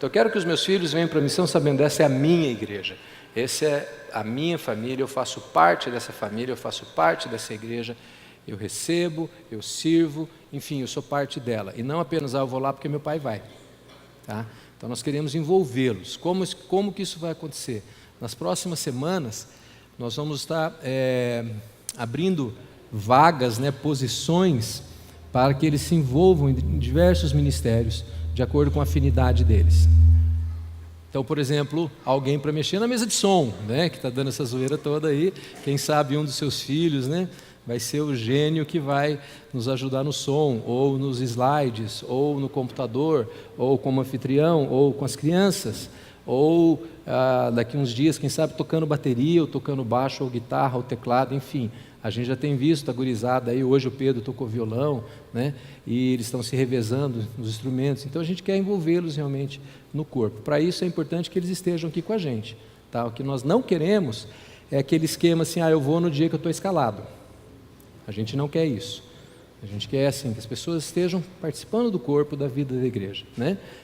Então eu quero que os meus filhos venham para a missão sabendo, essa é a minha igreja, essa é a minha família, eu faço parte dessa família, eu faço parte dessa igreja, eu recebo, eu sirvo, enfim, eu sou parte dela. E não apenas, eu vou lá porque meu pai vai. Tá? Então nós queremos envolvê-los. Como que isso vai acontecer? Nas próximas semanas, nós vamos estar abrindo vagas, posições, para que eles se envolvam em diversos ministérios, de acordo com a afinidade deles. Então, por exemplo, alguém para mexer na mesa de som, que está dando essa zoeira toda aí, quem sabe um dos seus filhos, vai ser o gênio que vai nos ajudar no som, ou nos slides, ou no computador, ou como anfitrião, ou com as crianças, ou daqui uns dias, quem sabe tocando bateria, ou tocando baixo, ou guitarra, ou teclado, enfim. A gente já tem visto a gurizada aí, hoje o Pedro tocou violão, e eles estão se revezando nos instrumentos, então a gente quer envolvê-los realmente no corpo. Para isso é importante que eles estejam aqui com a gente. Tá? O que nós não queremos é aquele esquema assim, eu vou no dia que eu estou escalado. A gente não quer isso. A gente quer assim, que as pessoas estejam participando do corpo, da vida da igreja,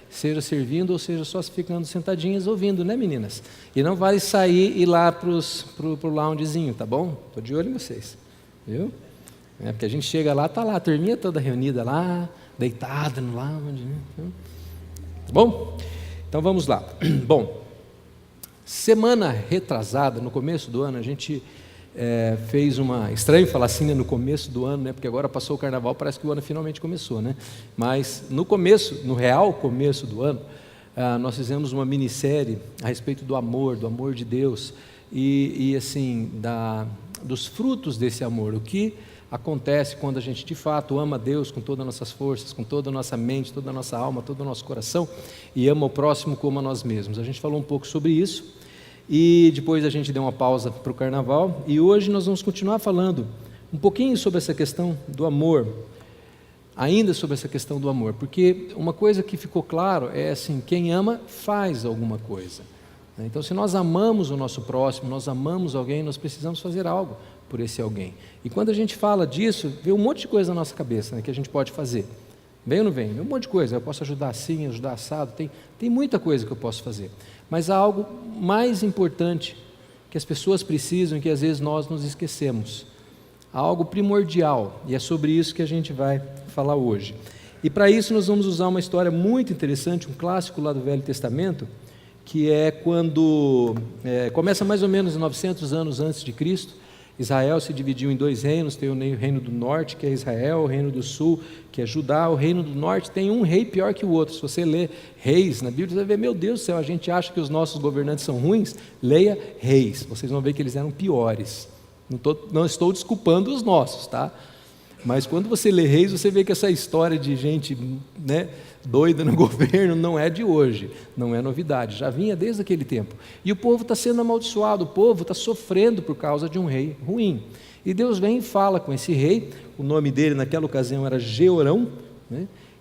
seja servindo ou seja só ficando sentadinhas ouvindo, meninas? E não vale sair e ir lá pro loungezinho, tá bom? Estou de olho em vocês, viu? Porque a gente chega lá, está lá, a turminha toda reunida lá, deitada no lounge, tá bom? Então vamos lá. Bom, semana retrasada, no começo do ano, a gente fez uma... Estranho falar assim, no começo do ano, porque agora passou o carnaval, parece que o ano finalmente começou, Mas no começo, no real começo do ano, nós fizemos uma minissérie a respeito do amor de Deus e assim, dos frutos desse amor, o que acontece quando a gente de fato ama Deus com todas as nossas forças, com toda a nossa mente, toda a nossa alma, todo o nosso coração e ama o próximo como a nós mesmos. A gente falou um pouco sobre isso e depois a gente deu uma pausa para o carnaval e hoje nós vamos continuar falando um pouquinho sobre essa questão do amor, ainda sobre essa questão do amor, porque uma coisa que ficou claro é assim, quem ama faz alguma coisa. Então se nós amamos o nosso próximo, nós amamos alguém, nós precisamos fazer algo por esse alguém. E quando a gente fala disso, vem um monte de coisa na nossa cabeça, que a gente pode fazer. Vem ou não vem? Vem um monte de coisa. Eu posso ajudar assim, ajudar assado, tem muita coisa que eu posso fazer. Mas há algo mais importante que as pessoas precisam e que às vezes nós nos esquecemos. Há algo primordial e é sobre isso que a gente vai falar hoje. E para isso nós vamos usar uma história muito interessante, um clássico lá do Velho Testamento, que é quando começa mais ou menos 900 anos antes de Cristo. Israel se dividiu em dois reinos, tem o reino do norte, que é Israel, o reino do sul, que é Judá. O reino do norte tem um rei pior que o outro. Se você ler Reis na Bíblia, você vai ver, meu Deus do céu, a gente acha que os nossos governantes são ruins, leia Reis, vocês vão ver que eles eram piores. Não estou desculpando os nossos, tá? Mas quando você lê Reis, você vê que essa história de gente doida no governo não é de hoje, não é novidade, já vinha desde aquele tempo. E o povo está sendo amaldiçoado, o povo está sofrendo por causa de um rei ruim. E Deus vem e fala com esse rei, o nome dele naquela ocasião era Jeorão,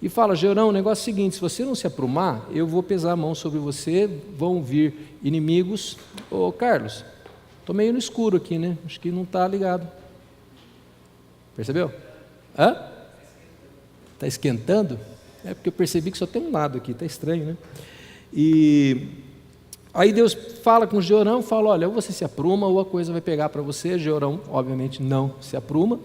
e fala, Jeorão, o negócio é o seguinte, se você não se aprumar, eu vou pesar a mão sobre você, vão vir inimigos. Ô Carlos, estou meio no escuro aqui, acho que não está ligado. Percebeu? Está esquentando? É porque eu percebi que só tem um lado aqui, está estranho, E aí Deus fala com Jeorão, fala, olha, ou você se apruma ou a coisa vai pegar para você. Jeorão, obviamente, não se apruma.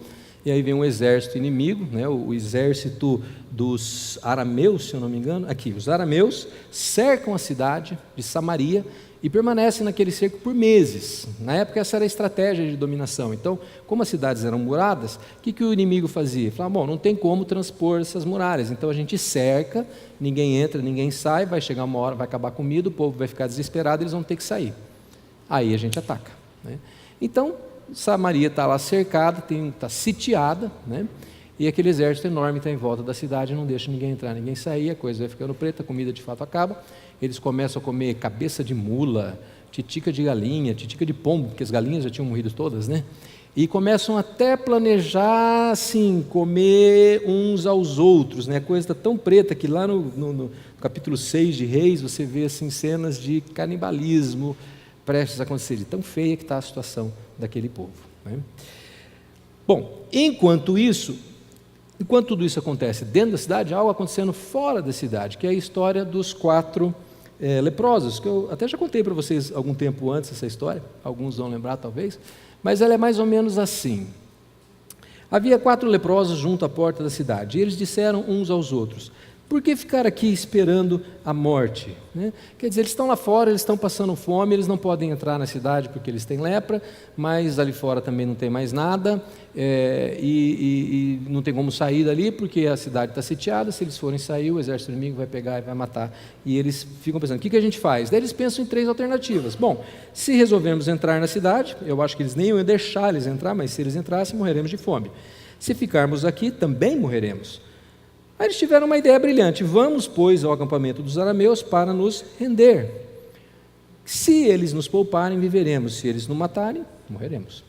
E aí vem um exército inimigo, o exército dos arameus, se eu não me engano. Aqui, os arameus cercam a cidade de Samaria e permanecem naquele cerco por meses. Na época essa era a estratégia de dominação. Então, como as cidades eram muradas, o que o inimigo fazia? Falava, bom, não tem como transpor essas muralhas, então a gente cerca, ninguém entra, ninguém sai, vai chegar uma hora, vai acabar a comida, o povo vai ficar desesperado, eles vão ter que sair. Aí a gente ataca. Então, Samaria está lá cercada, está sitiada, e aquele exército enorme está em volta da cidade, não deixa ninguém entrar, ninguém sair, a coisa vai ficando preta, a comida de fato acaba. Eles começam a comer cabeça de mula, titica de galinha, titica de pombo, porque as galinhas já tinham morrido todas, E começam até a planejar, assim, comer uns aos outros, A coisa está tão preta que lá no capítulo 6 de Reis, você vê, assim, cenas de canibalismo prestes a acontecer, de tão feia que está a situação daquele povo, Bom, enquanto tudo isso acontece dentro da cidade, há algo acontecendo fora da cidade, que é a história dos 4 leprosos, que eu até já contei para vocês algum tempo antes essa história, alguns vão lembrar talvez, mas ela é mais ou menos assim. Havia 4 leprosos junto à porta da cidade, e eles disseram uns aos outros: por que ficar aqui esperando a morte? Quer dizer, eles estão lá fora, eles estão passando fome, eles não podem entrar na cidade porque eles têm lepra, mas ali fora também não tem mais nada, e não tem como sair dali porque a cidade está sitiada. Se eles forem sair, o exército inimigo vai pegar e vai matar. E eles ficam pensando, o que a gente faz? Daí eles pensam em 3 alternativas. Bom, se resolvermos entrar na cidade, eu acho que eles nem iam deixar eles entrar, mas se eles entrassem, morreremos de fome. Se ficarmos aqui, também morreremos. Aí eles tiveram uma ideia brilhante: vamos, pois, ao acampamento dos arameus para nos render. Se eles nos pouparem, viveremos; se eles nos matarem, morreremos.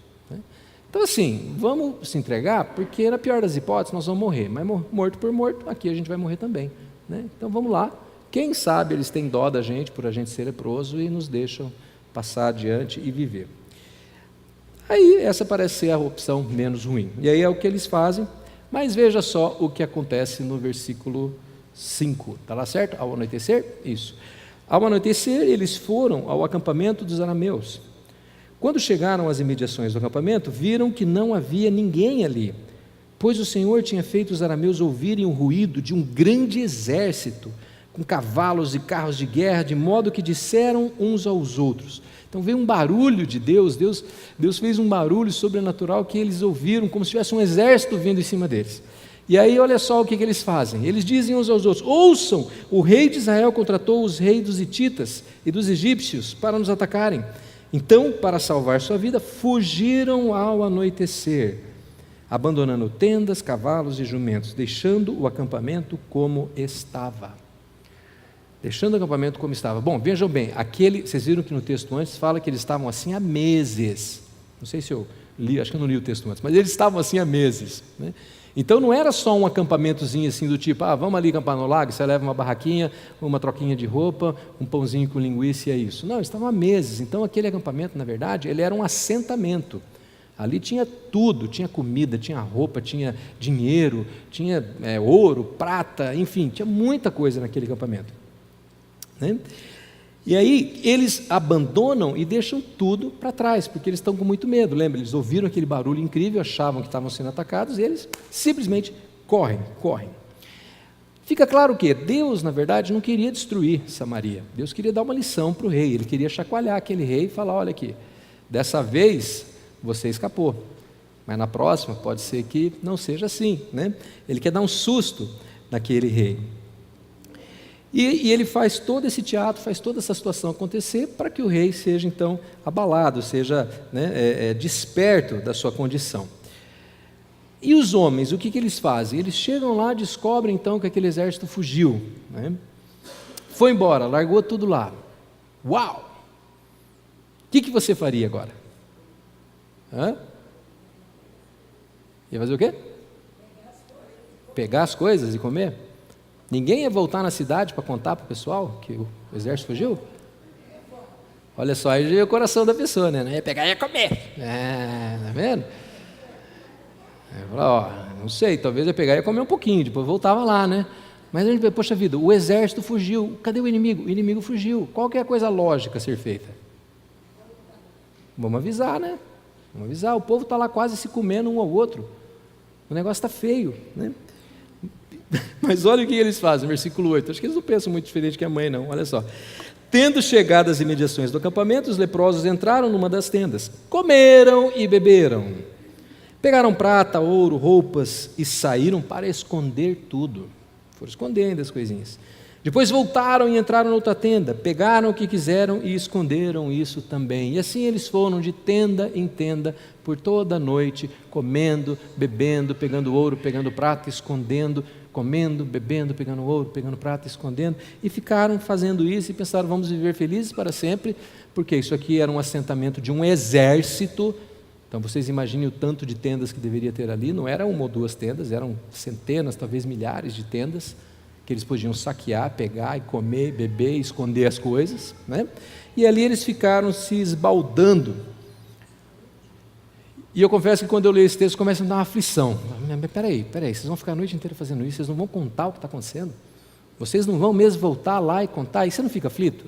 Então, assim, vamos se entregar, porque na pior das hipóteses nós vamos morrer, mas morto por morto, aqui a gente vai morrer também. Então vamos lá, quem sabe eles têm dó da gente por a gente ser leproso e nos deixam passar adiante e viver. Aí essa parece ser a opção menos ruim, e aí é o que eles fazem. Mas veja só o que acontece no versículo 5, está lá certo? Ao anoitecer? Isso. Ao anoitecer, eles foram ao acampamento dos arameus. Quando chegaram às imediações do acampamento, viram que não havia ninguém ali, pois o Senhor tinha feito os arameus ouvirem o ruído de um grande exército, com cavalos e carros de guerra, de modo que disseram uns aos outros. Então veio um barulho de Deus fez um barulho sobrenatural que eles ouviram, como se tivesse um exército vindo em cima deles. E aí olha só o que eles fazem, eles dizem uns aos outros: ouçam, o rei de Israel contratou os reis dos hititas e dos egípcios para nos atacarem. Então, para salvar sua vida, fugiram ao anoitecer, abandonando tendas, cavalos e jumentos, deixando o acampamento como estava. Deixando o acampamento como estava. Bom, vejam bem, vocês viram que no texto antes fala que eles estavam assim há meses. Não sei se eu li, acho que eu não li o texto antes, mas eles estavam assim há meses. Então não era só um acampamentozinho assim do tipo, vamos ali acampar no lago, você leva uma barraquinha, uma troquinha de roupa, um pãozinho com linguiça e é isso. Não, eles estavam há meses. Então aquele acampamento, na verdade, ele era um assentamento. Ali tinha tudo, tinha comida, tinha roupa, tinha dinheiro, tinha ouro, prata, enfim, tinha muita coisa naquele acampamento. E aí eles abandonam e deixam tudo para trás, porque eles estão com muito medo. Lembra, eles ouviram aquele barulho incrível, achavam que estavam sendo atacados, e eles simplesmente correm. Fica claro que Deus, na verdade, não queria destruir Samaria. Deus queria dar uma lição para o rei, ele queria chacoalhar aquele rei e falar: olha aqui, dessa vez você escapou, mas na próxima pode ser que não seja assim. Ele quer dar um susto naquele rei. E ele faz todo esse teatro, faz toda essa situação acontecer para que o rei seja então abalado, seja desperto da sua condição. E os homens, o que eles fazem? Eles chegam lá, descobrem então que aquele exército fugiu, foi embora, largou tudo lá. Uau! O que você faria agora? Ia fazer o quê? Pegar as coisas e comer? Ninguém ia voltar na cidade para contar para o pessoal que o exército fugiu? Olha só, aí já é o coração da pessoa, né? Não ia pegar e ia comer. Tá vendo? Não sei, talvez ia pegar e ia comer um pouquinho, depois voltava lá, né? Mas a gente vê, poxa vida, o exército fugiu, cadê o inimigo? O inimigo fugiu. Qual que é a coisa lógica a ser feita? Vamos avisar, né? Vamos avisar, o povo está lá quase se comendo um ao outro. O negócio está feio, né? Mas olha o que eles fazem, versículo 8. Acho que eles não pensam muito diferente que a mãe, não. Olha só. Tendo chegado às imediações do acampamento, os leprosos entraram numa das tendas, comeram e beberam. Pegaram prata, ouro, roupas e saíram para esconder tudo. Foram escondendo as coisinhas. Depois voltaram e entraram noutra tenda, pegaram o que quiseram e esconderam isso também. E assim eles foram de tenda em tenda por toda a noite, comendo, bebendo, pegando ouro, pegando prata, escondendo, comendo, bebendo, pegando ouro, pegando prata, escondendo, e ficaram fazendo isso e pensaram: vamos viver felizes para sempre, porque isso aqui era um assentamento de um exército. Então vocês imaginem o tanto de tendas que deveria ter ali. Não era uma ou duas tendas, eram centenas, talvez milhares de tendas, que eles podiam saquear, pegar e comer, beber, esconder as coisas, né? E ali eles ficaram se esbaldando. E eu confesso que quando eu leio esse texto começa a me dar uma aflição. Peraí, vocês vão ficar a noite inteira fazendo isso, vocês não vão contar o que está acontecendo? Vocês não vão mesmo voltar lá e contar? E você não fica aflito?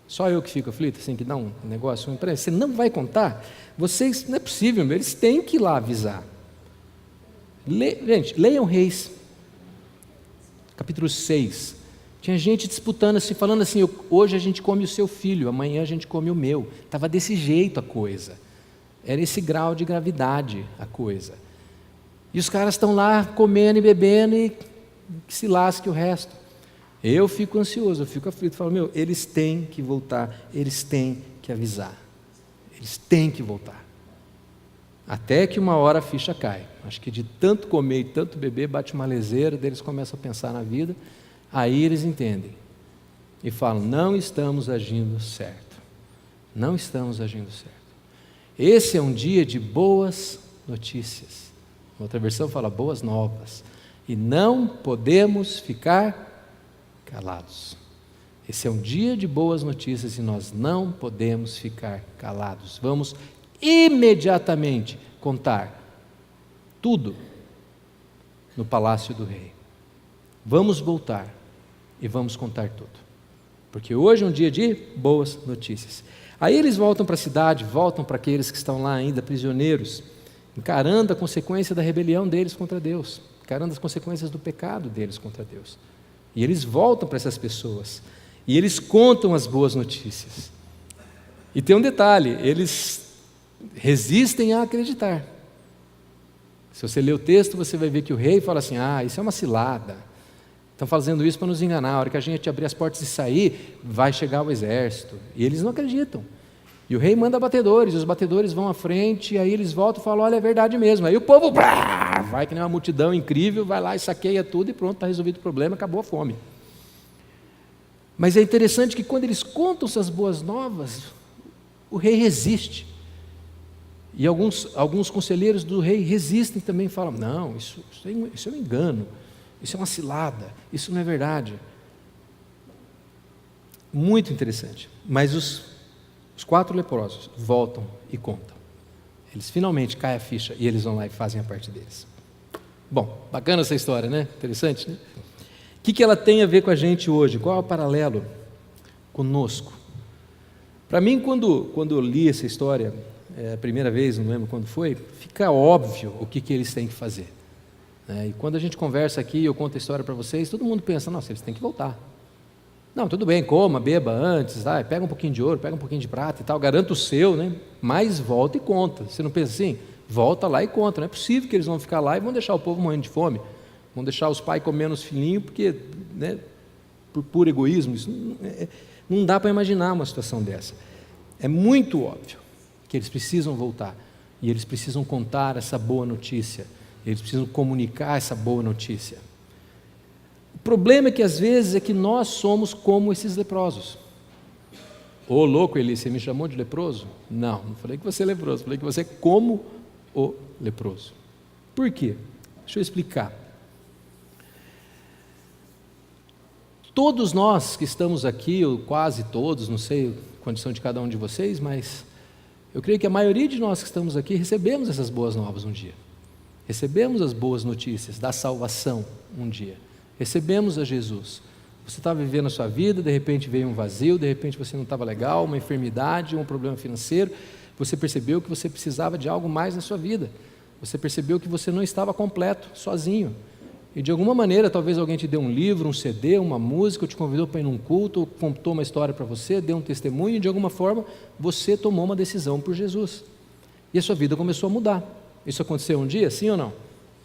Só eu que fico aflito, assim, que dá um negócio, você não vai contar? Vocês, não é possível, eles têm que ir lá avisar. Gente, leiam Reis, capítulo 6. Tinha gente disputando assim, falando assim, hoje a gente come o seu filho, amanhã a gente come o meu. Estava desse jeito a coisa. Era esse grau de gravidade a coisa. E os caras estão lá comendo e bebendo e que se lasque o resto. Eu fico ansioso, eu fico aflito, falo, eles têm que voltar, eles têm que avisar, eles têm que voltar. Até que uma hora a ficha cai. Acho que de tanto comer e tanto beber, bate uma leseira, eles começam a pensar na vida, aí eles entendem. E falam, não estamos agindo certo. Não estamos agindo certo. Esse é um dia de boas notícias. Outra versão fala boas novas. E não podemos ficar calados. Esse é um dia de boas notícias e nós não podemos ficar calados. Vamos imediatamente contar tudo no palácio do rei. Vamos voltar e vamos contar tudo. Porque hoje é um dia de boas notícias. Aí eles voltam para a cidade, voltam para aqueles que estão lá ainda prisioneiros, encarando a consequência da rebelião deles contra Deus, encarando as consequências do pecado deles contra Deus. E eles voltam para essas pessoas, e eles contam as boas notícias. E tem um detalhe, eles resistem a acreditar. Se você ler o texto, você vai ver que o rei fala assim, isso é uma cilada, estão fazendo isso para nos enganar, a hora que a gente abrir as portas e sair, vai chegar o exército. E eles não acreditam. E o rei manda batedores, e os batedores vão à frente, e aí eles voltam e falam, olha, é verdade mesmo. Aí o povo vai que nem uma multidão incrível, vai lá e saqueia tudo e pronto, está resolvido o problema, acabou a fome. Mas é interessante que quando eles contam essas boas novas, o rei resiste. E alguns conselheiros do rei resistem também, falam, não, isso é um engano, isso é uma cilada, isso não é verdade. Muito interessante. Mas os 4 leprosos voltam e contam. Eles finalmente caem a ficha e eles vão lá e fazem a parte deles. Bom, bacana essa história, né? Interessante, né? O que ela tem a ver com a gente hoje? Qual é o paralelo conosco? Para mim, quando eu li essa história, a primeira vez, não lembro quando foi, fica óbvio o que eles têm que fazer. E quando a gente conversa aqui, eu conto a história para vocês, todo mundo pensa, nossa, eles têm que voltar. Não, tudo bem, coma, beba antes, pega um pouquinho de ouro, pega um pouquinho de prata e tal, garanta o seu, né? Mas volta e conta. Você não pensa assim? Volta lá e conta. Não é possível que eles vão ficar lá e vão deixar o povo morrendo de fome. Vão deixar os pais comendo os filhinhos, porque, né, por puro egoísmo, isso não dá para imaginar uma situação dessa. É muito óbvio que eles precisam voltar e eles precisam contar essa boa notícia, eles precisam comunicar essa boa notícia. O problema é que às vezes é que nós somos como esses leprosos. Ô louco, Eli, você me chamou de leproso? Não falei que você é leproso, falei que você é como o leproso. Por quê? Deixa eu explicar. Todos nós que estamos aqui, ou quase todos, não sei a condição de cada um de vocês, mas eu creio que a maioria de nós que estamos aqui recebemos essas boas novas um dia. Recebemos as boas notícias da salvação um dia. Recebemos a Jesus. Você estava vivendo a sua vida, de repente veio um vazio, de repente você não estava legal, uma enfermidade, um problema financeiro, você percebeu que você precisava de algo mais na sua vida. Você percebeu que você não estava completo, sozinho. E de alguma maneira, talvez alguém te deu um livro, um CD, uma música, ou te convidou para ir num culto, ou contou uma história para você, deu um testemunho, e de alguma forma você tomou uma decisão por Jesus. E a sua vida começou a mudar. Isso aconteceu um dia, sim ou não?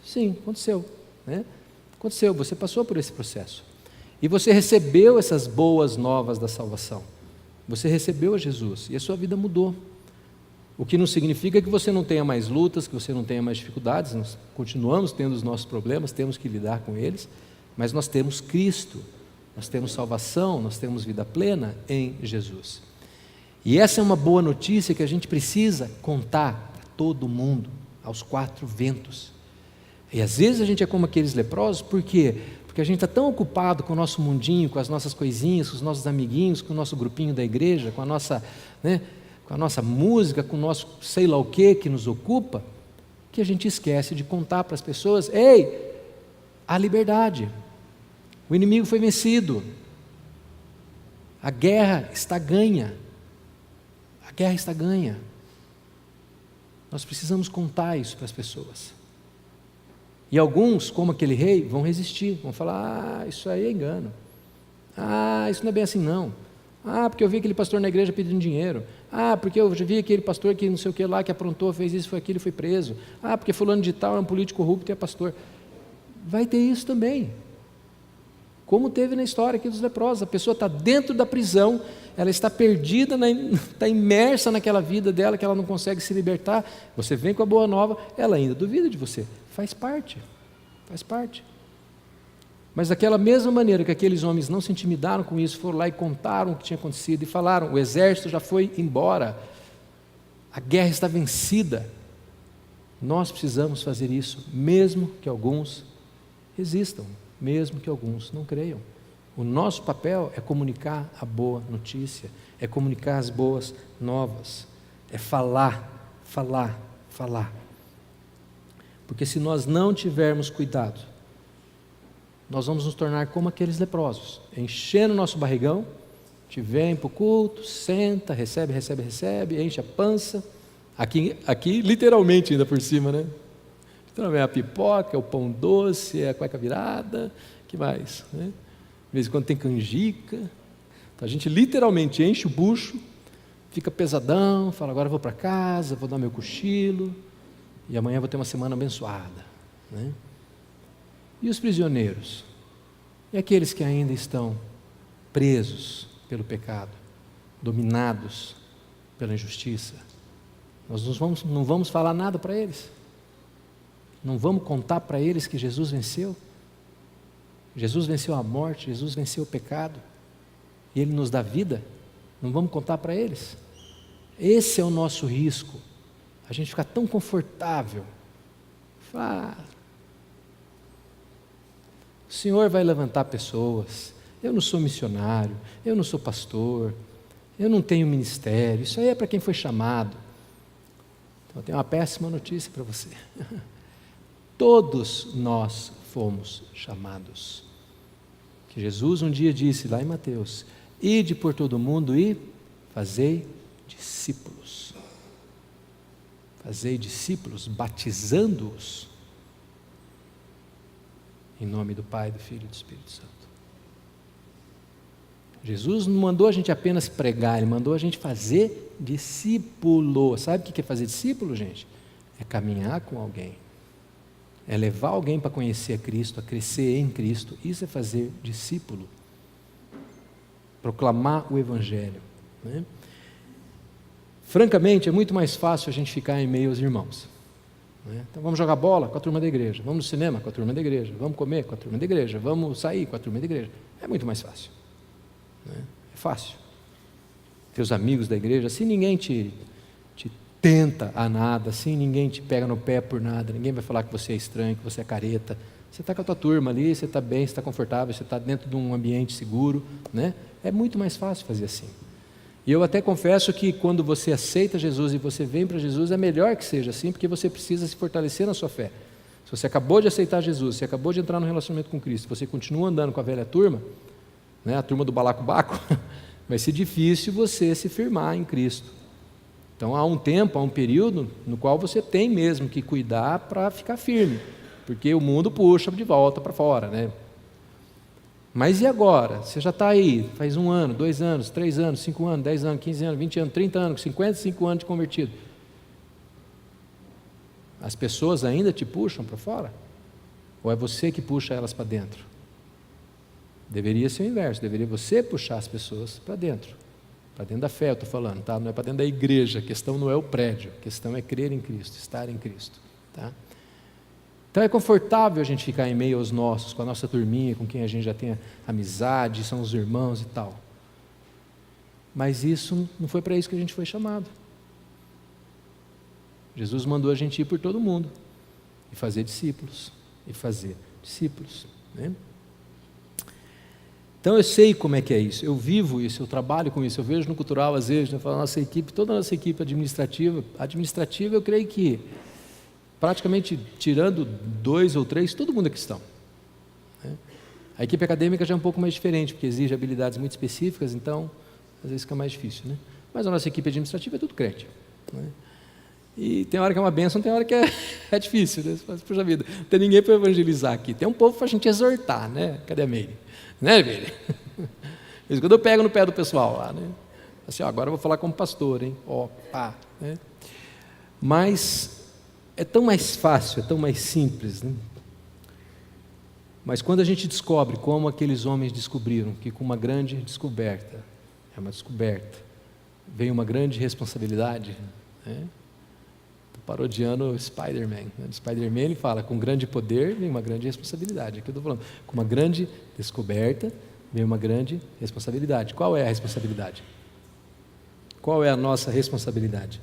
Sim, aconteceu, né? Aconteceu, você passou por esse processo. E você recebeu essas boas novas da salvação. Você recebeu a Jesus e a sua vida mudou. O que não significa que você não tenha mais lutas, que você não tenha mais dificuldades, nós continuamos tendo os nossos problemas, temos que lidar com eles, mas nós temos Cristo, nós temos salvação, nós temos vida plena em Jesus. E essa é uma boa notícia que a gente precisa contar para todo mundo, aos 4 ventos. E às vezes a gente é como aqueles leprosos, por quê? Porque a gente está tão ocupado com o nosso mundinho, com as nossas coisinhas, com os nossos amiguinhos, com o nosso grupinho da igreja, com a nossa, né, com a nossa música, com o nosso sei lá o que nos ocupa, que a gente esquece de contar para as pessoas, ei, há liberdade, O inimigo foi vencido. A guerra está ganha. A guerra está ganha. Nós precisamos contar isso para as pessoas. E alguns, como aquele rei, vão resistir, vão falar: isso aí é engano. Isso não é bem assim não. Porque eu vi aquele pastor na igreja pedindo dinheiro. Porque eu já vi aquele pastor que não sei o que lá, que aprontou, fez isso, foi aquilo e foi preso. Porque fulano de tal é um político corrupto e é pastor. Vai ter isso também. Como teve na história aqui dos leprosos. A pessoa está dentro da prisão, ela está perdida, está imersa naquela vida dela que ela não consegue se libertar. Você vem com a boa nova, ela ainda duvida de você. Faz parte. Mas daquela mesma maneira que aqueles homens não se intimidaram com isso, foram lá e contaram o que tinha acontecido e falaram: o exército já foi embora, a guerra está vencida. Nós precisamos fazer isso, mesmo que alguns resistam, mesmo que alguns não creiam. O nosso papel é comunicar a boa notícia, é comunicar as boas novas, é falar. Porque se nós não tivermos cuidado, nós vamos nos tornar como aqueles leprosos, enchendo o nosso barrigão. A gente vem para o culto, senta, recebe, enche a pança, aqui literalmente ainda por cima, né? Então é a pipoca, é o pão doce, é a cueca virada, que mais? Né? De vez em quando tem canjica. Então a gente literalmente enche o bucho, fica pesadão, fala: agora eu vou para casa, vou dar meu cochilo, e amanhã vou ter uma semana abençoada. Né? E os prisioneiros? E aqueles que ainda estão presos pelo pecado, dominados pela injustiça? Nós não vamos falar nada para eles? Não vamos contar para eles que Jesus venceu? Jesus venceu a morte, Jesus venceu o pecado, e Ele nos dá vida? Não vamos contar para eles? Esse é o nosso risco, a gente ficar tão confortável. O Senhor vai levantar pessoas, eu não sou missionário, eu não sou pastor, eu não tenho ministério, isso aí é para quem foi chamado. Então eu tenho uma péssima notícia para você. Todos nós fomos chamados. Que Jesus um dia disse lá em Mateus: ide por todo o mundo e fazei discípulos. Fazei discípulos, batizando-os em nome do Pai, do Filho e do Espírito Santo. Jesus não mandou a gente apenas pregar, Ele mandou a gente fazer discípulo. Sabe o que é fazer discípulo, gente? É caminhar com alguém, é levar alguém para conhecer a Cristo, a crescer em Cristo. Isso é fazer discípulo, proclamar o Evangelho, né? Francamente, é muito mais fácil a gente ficar em meio aos irmãos, né? Então vamos jogar bola com a turma da igreja, vamos no cinema com a turma da igreja, vamos comer com a turma da igreja, vamos sair com a turma da igreja. É muito mais fácil, né? É fácil ter os amigos da igreja, assim ninguém te tenta a nada, assim ninguém te pega no pé por nada, ninguém vai falar que você é estranho, que você é careta. Você está com a tua turma ali, você está bem, você está confortável, você está dentro de um ambiente seguro, né? É muito mais fácil fazer assim. E eu até confesso que quando você aceita Jesus e você vem para Jesus, é melhor que seja assim, porque você precisa se fortalecer na sua fé. Se você acabou de aceitar Jesus, você acabou de entrar no relacionamento com Cristo, você continua andando com a velha turma, né, a turma do balacobaco, vai ser difícil você se firmar em Cristo. Então há um tempo, há um período no qual você tem mesmo que cuidar para ficar firme, porque o mundo puxa de volta para fora, né? Mas e agora? Você já está aí, faz 1 ano, 2 anos, 3 anos, 5 anos, 10 anos, 15 anos, 20 anos, 30 anos, 55 anos de convertido. As pessoas ainda te puxam para fora? Ou é você que puxa elas para dentro? Deveria ser o inverso, deveria você puxar as pessoas para dentro da fé, eu estou falando, tá? Não é para dentro da igreja, a questão não é o prédio, a questão é crer em Cristo, estar em Cristo, tá? Então é confortável a gente ficar em meio aos nossos, com a nossa turminha, com quem a gente já tem amizade, são os irmãos e tal. Mas isso não foi para isso que a gente foi chamado. Jesus mandou a gente ir por todo mundo e fazer discípulos, né? Então eu sei como é que é isso, eu vivo isso, eu trabalho com isso, eu vejo no cultural às vezes, né, a nossa equipe, toda a nossa equipe administrativa eu creio que praticamente tirando 2 ou 3, todo mundo é cristão, né? A equipe acadêmica já é um pouco mais diferente, porque exige habilidades muito específicas, então às vezes fica mais difícil, né? Mas a nossa equipe administrativa é tudo crente, né? E tem hora que é uma bênção, tem hora que é difícil, né? Você fala, puxa vida, não tem ninguém para evangelizar aqui. Tem um povo para a gente exortar, né? Cadê a Meire? Né, Meire? Isso quando eu pego no pé do pessoal lá, né? Assim, ó, agora eu vou falar como pastor, hein? Ó, pá, né? Mas é tão mais fácil, é tão mais simples, né? Mas quando a gente descobre como aqueles homens descobriram que com uma grande descoberta, é uma descoberta, vem uma grande responsabilidade, né? Parodiando o Spider-Man. Né? O Spider-Man ele fala, com grande poder vem uma grande responsabilidade. Aqui eu estou falando, com uma grande descoberta vem uma grande responsabilidade. Qual é a responsabilidade? Qual é a nossa responsabilidade?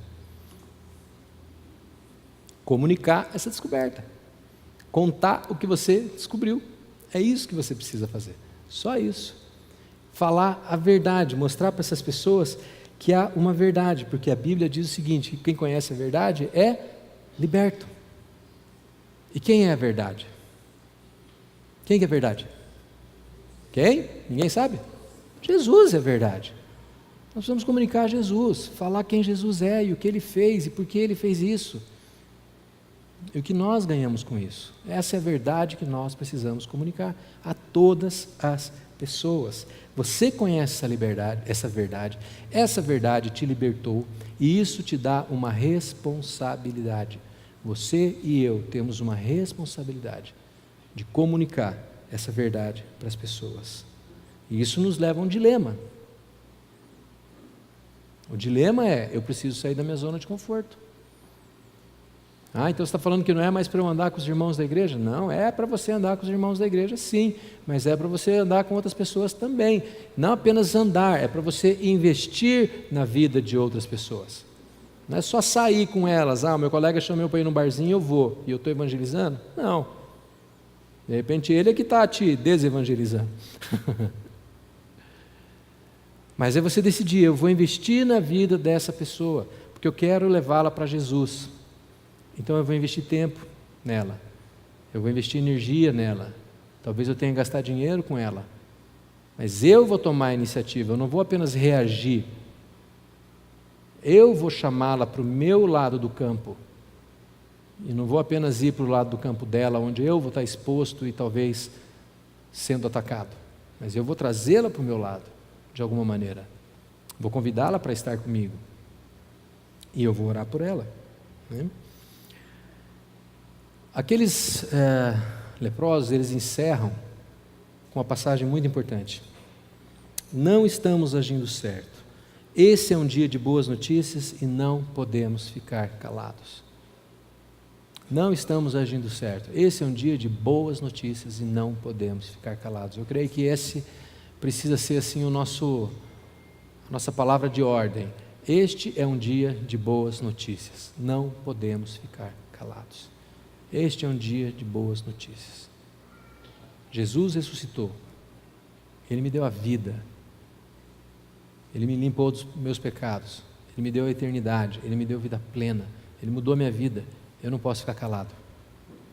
Comunicar essa descoberta. Contar o que você descobriu. É isso que você precisa fazer. Só isso. Falar a verdade, mostrar para essas pessoas que há uma verdade, porque a Bíblia diz o seguinte, que quem conhece a verdade é liberto. E quem é a verdade? Quem que é a verdade? Quem? Ninguém sabe? Jesus é a verdade. Nós precisamos comunicar a Jesus, falar quem Jesus é e o que Ele fez e por que Ele fez isso. E o que nós ganhamos com isso? Essa é a verdade que nós precisamos comunicar a todas as pessoas. Você conhece essa verdade te libertou e isso te dá uma responsabilidade. Você e eu temos uma responsabilidade de comunicar essa verdade para as pessoas. E isso nos leva a um dilema. O dilema é, eu preciso sair da minha zona de conforto. Então você está falando que não é mais para eu andar com os irmãos da igreja? Não, é para você andar com os irmãos da igreja sim, mas é para você andar com outras pessoas também. Não apenas andar, é para você investir na vida de outras pessoas. Não é só sair com elas, o meu colega chamou para ir num barzinho, eu vou, e eu estou evangelizando? Não. De repente ele é que está te desevangelizando. Mas é você decidir, eu vou investir na vida dessa pessoa, porque eu quero levá-la para Jesus. Então eu vou investir tempo nela, eu vou investir energia nela, talvez eu tenha que gastar dinheiro com ela, mas eu vou tomar a iniciativa, eu não vou apenas reagir, eu vou chamá-la para o meu lado do campo, e não vou apenas ir para o lado do campo dela, onde eu vou estar exposto e talvez sendo atacado, mas eu vou trazê-la para o meu lado, de alguma maneira, vou convidá-la para estar comigo, e eu vou orar por ela, né? Aqueles leprosos, eles encerram com uma passagem muito importante. Não estamos agindo certo. Esse é um dia de boas notícias e não podemos ficar calados. Não estamos agindo certo. Esse é um dia de boas notícias e não podemos ficar calados. Eu creio que esse precisa ser assim a nossa palavra de ordem. Este é um dia de boas notícias. Não podemos ficar calados. Este é um dia de boas notícias. Jesus ressuscitou. Ele me deu a vida. Ele me limpou dos meus pecados. Ele me deu a eternidade. Ele me deu vida plena. Ele mudou a minha vida. Eu não posso ficar calado.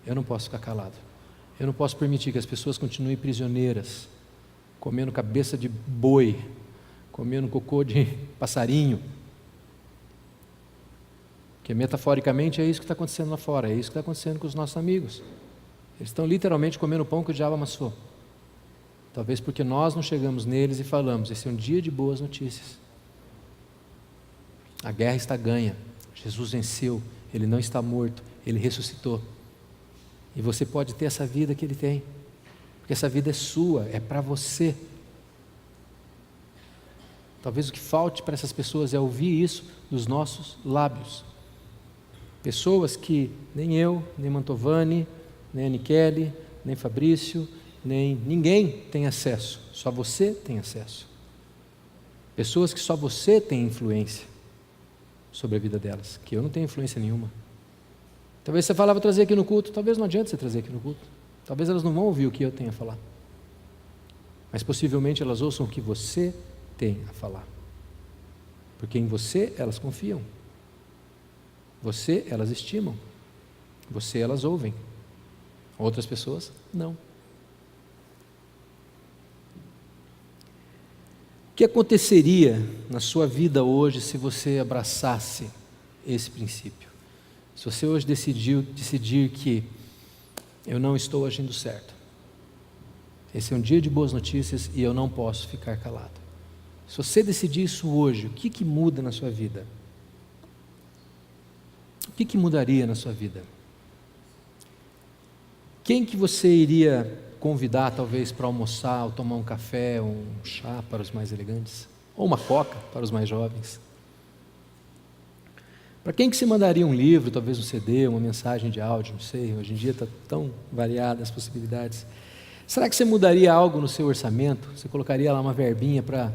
Eu não posso ficar calado. Eu não posso permitir que as pessoas continuem prisioneiras, comendo cabeça de boi, comendo cocô de passarinho. Porque metaforicamente é isso que está acontecendo lá fora, é isso que está acontecendo com os nossos amigos. Eles estão literalmente comendo pão que o diabo amassou. Talvez porque nós não chegamos neles e falamos, esse é um dia de boas notícias. A guerra está ganha, Jesus venceu, Ele não está morto, Ele ressuscitou. E você pode ter essa vida que Ele tem, porque essa vida é sua, é para você. Talvez o que falte para essas pessoas é ouvir isso dos nossos lábios. Pessoas que nem eu, nem Mantovani, nem a Nikele, nem Fabrício, nem ninguém tem acesso, só você tem acesso. Pessoas que só você tem influência sobre a vida delas, que eu não tenho influência nenhuma. Talvez você falava trazer aqui no culto, talvez não adianta você trazer aqui no culto. Talvez elas não vão ouvir o que eu tenho a falar. Mas possivelmente elas ouçam o que você tem a falar. Porque em você elas confiam. Você elas estimam. Você elas ouvem. Outras pessoas não. que aconteceria na sua vida hoje se você abraçasse esse princípio? Se você hoje decidir que eu não estou agindo certo, esse é um dia de boas notícias e eu não posso ficar calado. Se você decidir isso hoje, o que muda na sua vida? O que mudaria na sua vida? Quem que você iria convidar talvez para almoçar, ou tomar um café, ou um chá para os mais elegantes? Ou uma coca para os mais jovens? Para quem que você mandaria um livro, talvez um CD, uma mensagem de áudio, não sei, hoje em dia está tão variada as possibilidades. Será que você mudaria algo no seu orçamento? Você colocaria lá uma verbinha para,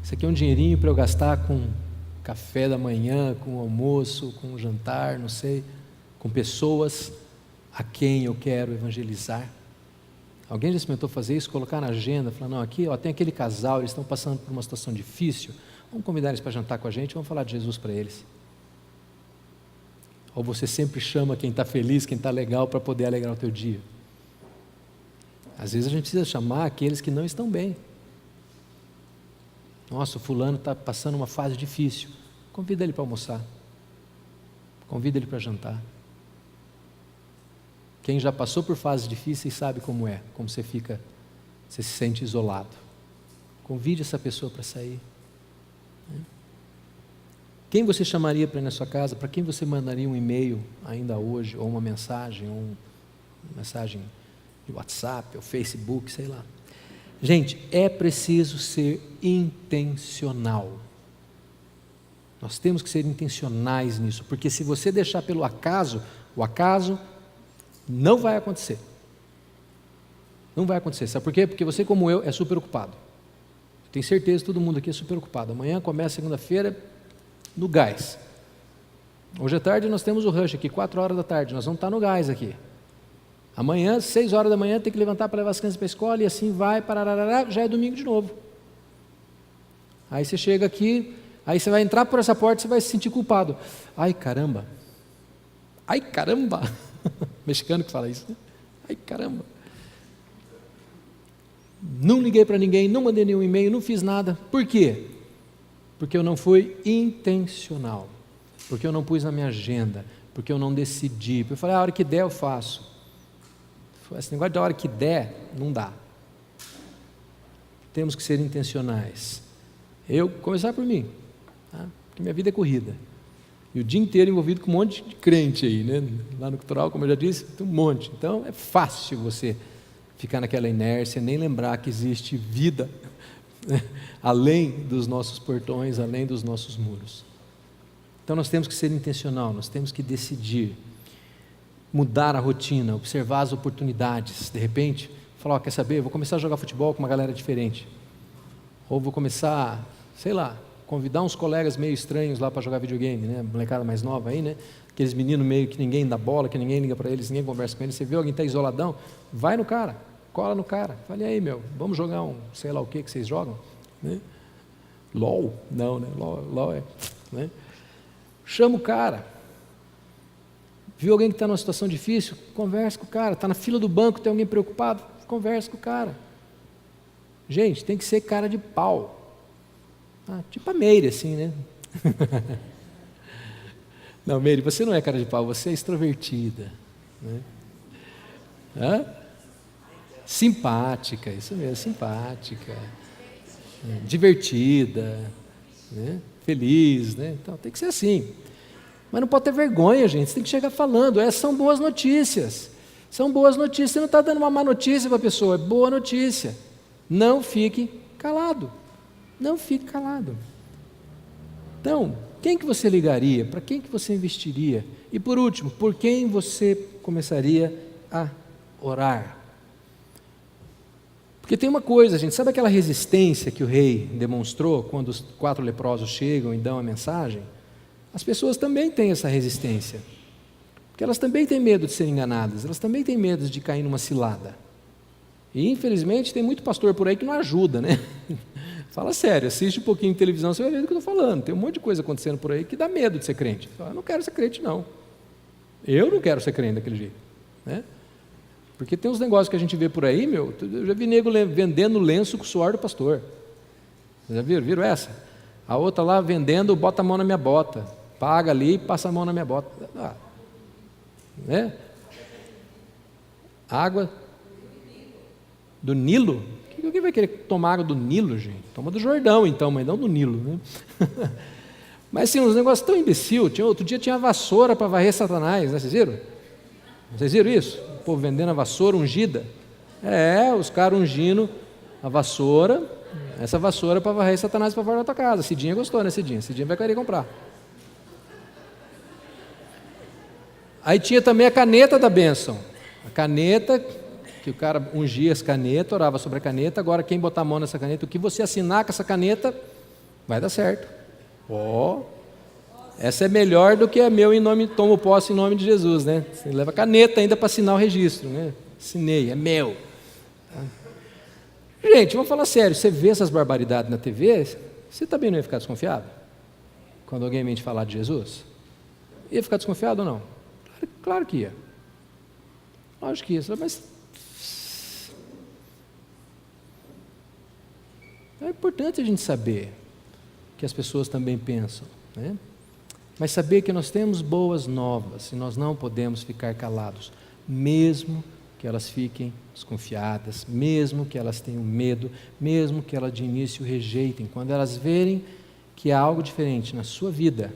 isso aqui é um dinheirinho para eu gastar com café da manhã, com almoço, com jantar, não sei, com pessoas a quem eu quero evangelizar? Alguém já experimentou fazer isso, colocar na agenda, falar, não, aqui tem aquele casal, eles estão passando por uma situação difícil, vamos convidar eles para jantar com a gente, vamos falar de Jesus para eles. Ou você sempre chama quem está feliz, quem está legal, para poder alegrar o teu dia? Às vezes a gente precisa chamar aqueles que não estão bem. Nossa, o fulano está passando uma fase difícil, convida ele para almoçar, convida ele para jantar. Quem já passou por fases difíceis sabe como é, como você se sente isolado. Convide essa pessoa para sair. Quem você chamaria para ir na sua casa? Para quem você mandaria um e-mail ainda hoje, ou uma mensagem de WhatsApp, ou Facebook, sei lá. Gente, é preciso ser intencional. Nós temos que ser intencionais nisso, porque se você deixar pelo acaso, o acaso não vai acontecer. Não vai acontecer. Sabe por quê? Porque você, como eu, é super ocupado. Tenho certeza que todo mundo aqui é super ocupado. Amanhã começa segunda-feira no gás. Hoje à tarde nós temos o rush aqui, 4 horas da tarde, nós vamos estar no gás aqui. Amanhã, 6 horas da manhã, tem que levantar para levar as crianças para a escola e assim vai, pararará, já é domingo de novo. Aí você chega aqui, aí você vai entrar por essa porta e você vai se sentir culpado. Ai caramba! Ai caramba! Mexicano que fala isso, né? Ai caramba! Não liguei para ninguém, não mandei nenhum e-mail, não fiz nada. Por quê? Porque eu não fui intencional, porque eu não pus na minha agenda, porque eu não decidi, porque eu falei, a hora que der eu faço. Esse negócio da hora que der, não dá. Temos que ser intencionais. Começar por mim, tá? Porque minha vida é corrida. E o dia inteiro envolvido com um monte de crente aí, né? Lá no cultural, como eu já disse, tem um monte. Então é fácil você ficar naquela inércia, nem lembrar que existe vida, né? Além dos nossos portões, além dos nossos muros. Então nós temos que ser intencional, nós temos que decidir, mudar a rotina, observar as oportunidades. De repente, falar, quer saber, eu vou começar a jogar futebol com uma galera diferente. Ou vou começar, sei lá, convidar uns colegas meio estranhos lá para jogar videogame, né? Molecada mais nova aí, né? Aqueles meninos meio que ninguém dá bola, que ninguém liga para eles, ninguém conversa com eles. Você vê alguém está isoladão, vai no cara, cola no cara. Fala, e aí meu, vamos jogar um, sei lá o que vocês jogam? Né? LOL? Não, né? LOL é... Né? Chama o cara. Viu alguém que está numa situação difícil? Conversa com o cara. Está na fila do banco, tem alguém preocupado? Conversa com o cara. Gente, tem que ser cara de pau. Tipo a Meire, assim, né? Não, Meire, você não é cara de pau, você é extrovertida. Né? Simpática, isso mesmo, simpática. Divertida, né? Feliz, né? Então tem que ser assim. Mas não pode ter vergonha, gente, você tem que chegar falando, essas são boas notícias. São boas notícias, você não está dando uma má notícia para a pessoa, é boa notícia. Não fique calado. Não fique calado. Então, quem que você ligaria? Para quem que você investiria? E por último, por quem você começaria a orar? Porque tem uma coisa, gente, sabe aquela resistência que o rei demonstrou quando os 4 leprosos chegam e dão a mensagem? As pessoas também têm essa resistência, porque elas também têm medo de serem enganadas, elas também têm medo de cair numa cilada. E infelizmente tem muito pastor por aí que não ajuda, né? Fala sério, assiste um pouquinho de televisão, você vai ver do que eu estou falando. Tem um monte de coisa acontecendo por aí que dá medo de ser crente. Eu não quero ser crente, não. Eu não quero ser crente daquele jeito, né? Porque tem uns negócios que a gente vê por aí, meu, eu já vi nego vendendo lenço com o suor do pastor. Vocês já viram? Viram essa? A outra lá vendendo, bota a mão na minha bota. Paga ali e passa a mão na minha bota. Né? Água do Nilo? Alguém vai querer tomar água do Nilo, gente? Toma do Jordão, então, mas não do Nilo. Né? Mas sim, uns negócios tão imbecil. Outro dia tinha vassoura para varrer Satanás, né? Vocês viram? Vocês viram isso? O povo vendendo a vassoura ungida. Os caras ungindo a vassoura, essa vassoura para varrer Satanás para fora da tua casa. Cidinha gostou, né, Cidinha? Cidinha vai querer comprar. Aí tinha também a caneta da bênção. A caneta, que o cara ungia as canetas, orava sobre a caneta. Agora quem botar a mão nessa caneta, o que você assinar com essa caneta, vai dar certo. Essa é melhor do que a meu em nome, tomo posse em nome de Jesus, né? Você leva caneta ainda para assinar o registro, né? Assinei, é meu. Gente, vamos falar sério, você vê essas barbaridades na TV, você também não ia ficar desconfiado? Quando alguém vem te falar de Jesus? Ia ficar desconfiado ou não? Claro que ia. Lógico que ia, mas é importante a gente saber que as pessoas também pensam, né? Mas saber que nós temos boas novas e nós não podemos ficar calados, mesmo que elas fiquem desconfiadas, mesmo que elas tenham medo, mesmo que elas de início rejeitem, quando elas verem que há algo diferente na sua vida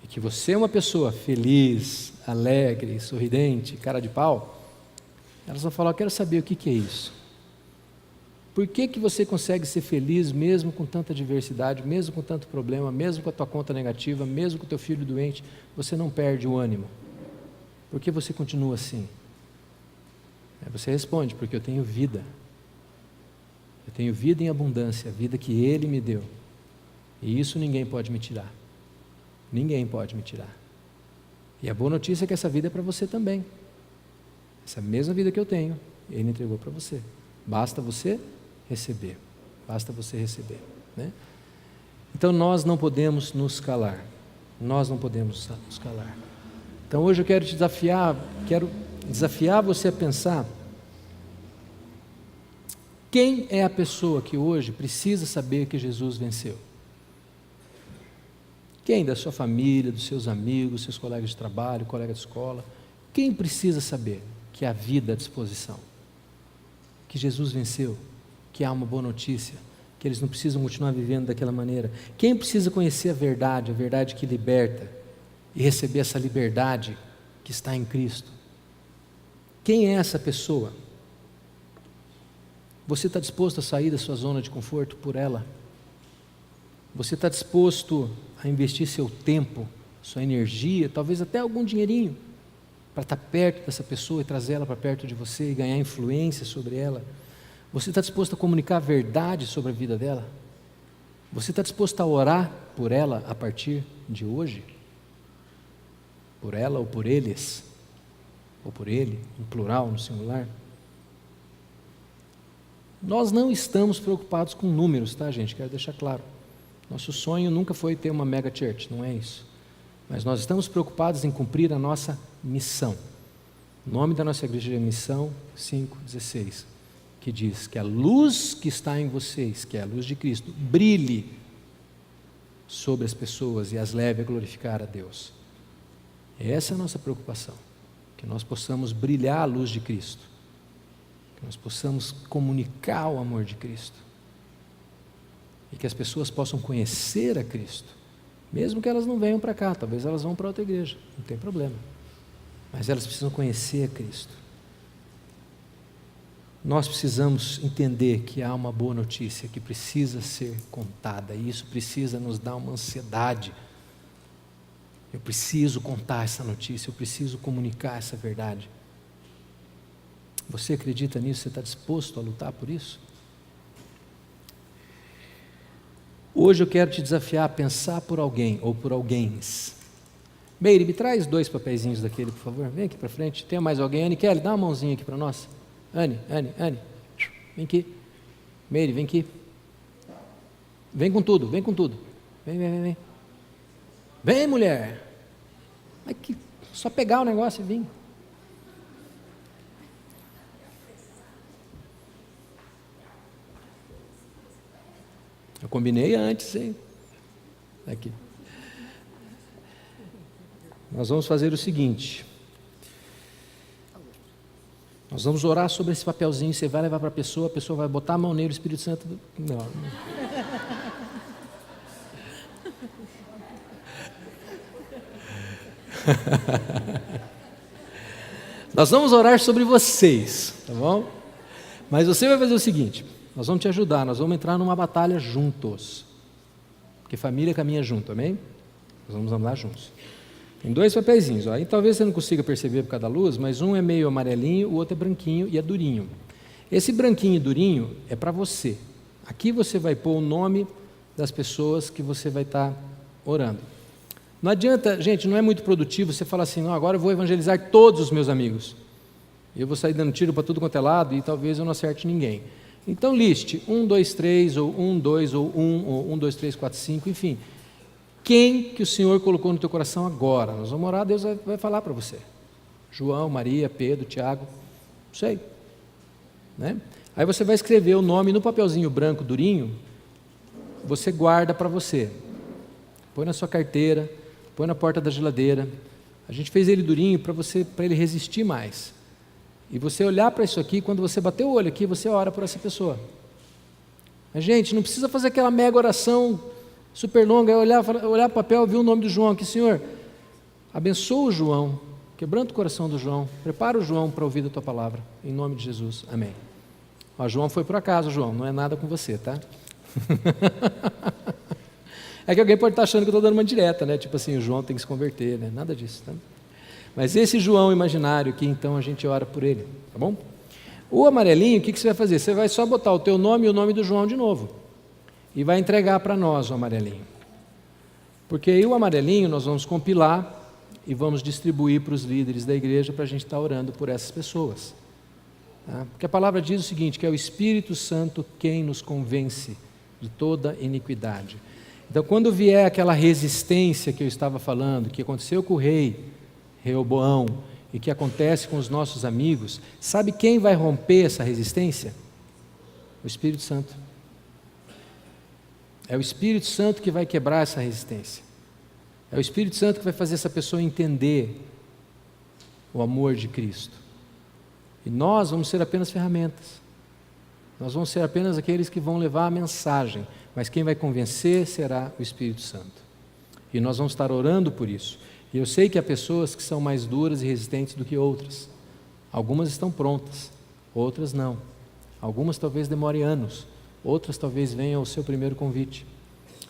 e que você é uma pessoa feliz, alegre, sorridente, cara de pau, elas vão falar: eu quero saber o que é isso. Por que você consegue ser feliz mesmo com tanta adversidade, mesmo com tanto problema, mesmo com a tua conta negativa, mesmo com o teu filho doente, você não perde o ânimo? Por que você continua assim? Você responde: porque eu tenho vida. Eu tenho vida em abundância, a vida que Ele me deu. E isso ninguém pode me tirar. Ninguém pode me tirar. E a boa notícia é que essa vida é para você também. Essa mesma vida que eu tenho, Ele entregou para você. Basta você receber. Basta você receber, né? Então nós não podemos nos calar. Nós não podemos nos calar. Então hoje eu quero te desafiar, quero desafiar você a pensar: quem é a pessoa que hoje precisa saber que Jesus venceu? Quem da sua família, dos seus amigos, seus colegas de trabalho, colega de escola? Quem precisa saber que há vida à disposição? Que Jesus venceu? Que há uma boa notícia? Que eles não precisam continuar vivendo daquela maneira? Quem precisa conhecer a verdade que liberta, e receber essa liberdade que está em Cristo? Quem é essa pessoa? Você está disposto a sair da sua zona de conforto por ela? Você está disposto a investir seu tempo, sua energia, talvez até algum dinheirinho, para estar perto dessa pessoa e trazer ela para perto de você e ganhar influência sobre ela? Você está disposto a comunicar a verdade sobre a vida dela? Você está disposto a orar por ela a partir de hoje? Por ela ou por eles? Ou por ele, em plural, no singular? Nós não estamos preocupados com números, tá, gente? Quero deixar claro. Nosso sonho nunca foi ter uma mega church, não é isso. Mas nós estamos preocupados em cumprir a nossa missão. O nome da nossa igreja é Missão 5:16, que diz que a luz que está em vocês, que é a luz de Cristo, brilhe sobre as pessoas e as leve a glorificar a Deus. Essa é a nossa preocupação, que nós possamos brilhar a luz de Cristo, que nós possamos comunicar o amor de Cristo, e que as pessoas possam conhecer a Cristo, mesmo que elas não venham para cá, talvez elas vão para outra igreja, não tem problema, mas elas precisam conhecer a Cristo. Nós precisamos entender que há uma boa notícia que precisa ser contada, e isso precisa nos dar uma ansiedade. Eu preciso contar essa notícia, eu preciso comunicar essa verdade. Você acredita nisso? Você está disposto a lutar por isso? Hoje eu quero te desafiar a pensar por alguém ou por alguéms. Meire, me traz 2 papeizinhos daquele, por favor. Vem aqui para frente. Tem mais alguém? Anne Kelly, dá uma mãozinha aqui para nós. Anne, vem aqui. Meire, vem aqui. Vem com tudo, vem com tudo. Vem. Vem, mulher. Aqui, só pegar o negócio e vir. Eu combinei antes, hein? Aqui. Nós vamos fazer o seguinte. Nós vamos orar sobre esse papelzinho, você vai levar para a pessoa vai botar a mão nele, o Espírito Santo... Não. Nós vamos orar sobre vocês, tá bom? Mas você vai fazer o seguinte, nós vamos te ajudar, nós vamos entrar numa batalha juntos. Porque família caminha junto, amém? Nós vamos andar juntos. Tem 2 papeizinhos, ó. E talvez você não consiga perceber por causa da luz, mas um é meio amarelinho, o outro é branquinho e é durinho. Esse branquinho e durinho é para você. Aqui você vai pôr o nome das pessoas que você vai estar orando. Não adianta, gente, não é muito produtivo você falar assim, não, agora eu vou evangelizar todos os meus amigos. Eu vou sair dando tiro para tudo quanto é lado e talvez eu não acerte ninguém. Então liste 1, 2, 3, ou 1, 2, ou 1, ou 1, 2, 3, 4, 5, enfim. Quem que o Senhor colocou no teu coração agora? Nós vamos orar, Deus vai falar para você. João, Maria, Pedro, Tiago, não sei. Né? Aí você vai escrever o nome no papelzinho branco durinho, você guarda para você. Põe na sua carteira, põe na porta da geladeira. A gente fez ele durinho para ele resistir mais. E você olhar para isso aqui, quando você bater o olho aqui, você ora por essa pessoa. Mas, gente, não precisa fazer aquela mega oração super longa, olhar para o papel e ver o nome do João aqui, Senhor, abençoa o João, quebranta o coração do João, prepara o João para ouvir a tua palavra, em nome de Jesus, amém. Ó, João foi por acaso, João, não é nada com você, tá? É que alguém pode estar achando que eu estou dando uma direta, né? Tipo assim, o João tem que se converter, né? Nada disso, tá? Mas esse João imaginário aqui, então a gente ora por ele, tá bom? O amarelinho, o que você vai fazer? Você vai só botar o teu nome e o nome do João de novo. E vai entregar para nós o amarelinho. Porque aí o amarelinho nós vamos compilar e vamos distribuir para os líderes da igreja para a gente estar orando por essas pessoas. Tá? Porque a palavra diz o seguinte, que é o Espírito Santo quem nos convence de toda iniquidade. Então quando vier aquela resistência que eu estava falando, que aconteceu com o rei Reoboão e que acontece com os nossos amigos, sabe quem vai romper essa resistência? O Espírito Santo. É o Espírito Santo que vai quebrar essa resistência. É o Espírito Santo que vai fazer essa pessoa entender o amor de Cristo. E nós vamos ser apenas ferramentas. Nós vamos ser apenas aqueles que vão levar a mensagem, mas quem vai convencer será o Espírito Santo. E nós vamos estar orando por isso. E eu sei que há pessoas que são mais duras e resistentes do que outras. Algumas estão prontas, outras não. Algumas talvez demorem anos. Outras talvez venham ao seu primeiro convite.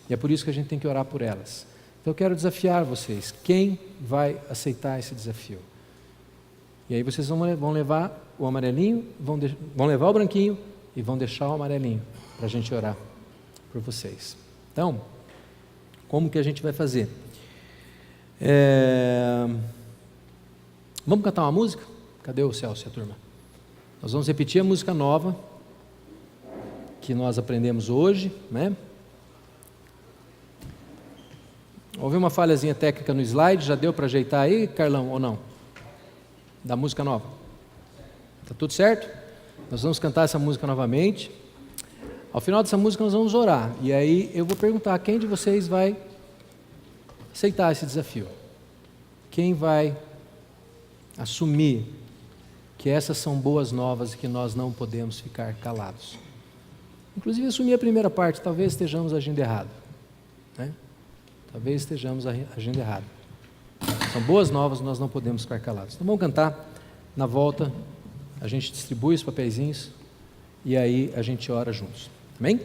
E é por isso que a gente tem que orar por elas. Então eu quero desafiar vocês. Quem vai aceitar esse desafio? E aí vocês vão levar o amarelinho, vão levar o branquinho e vão deixar o amarelinho para a gente orar por vocês. Então, como que a gente vai fazer? Vamos cantar uma música? Cadê o Celso e a turma? Nós vamos repetir a música nova que nós aprendemos hoje, né? Houve uma falhazinha técnica no slide, já deu para ajeitar aí, Carlão, ou não? Da música nova. Está tudo certo? Nós vamos cantar essa música novamente. Ao final dessa música nós vamos orar. E aí eu vou perguntar, quem de vocês vai aceitar esse desafio? Quem vai assumir que essas são boas novas e que nós não podemos ficar calados? Inclusive assumir a primeira parte, talvez estejamos agindo errado, né? Talvez estejamos agindo errado. São boas novas, nós não podemos ficar calados. Então vamos cantar, na volta a gente distribui os papeizinhos e aí a gente ora juntos. Amém?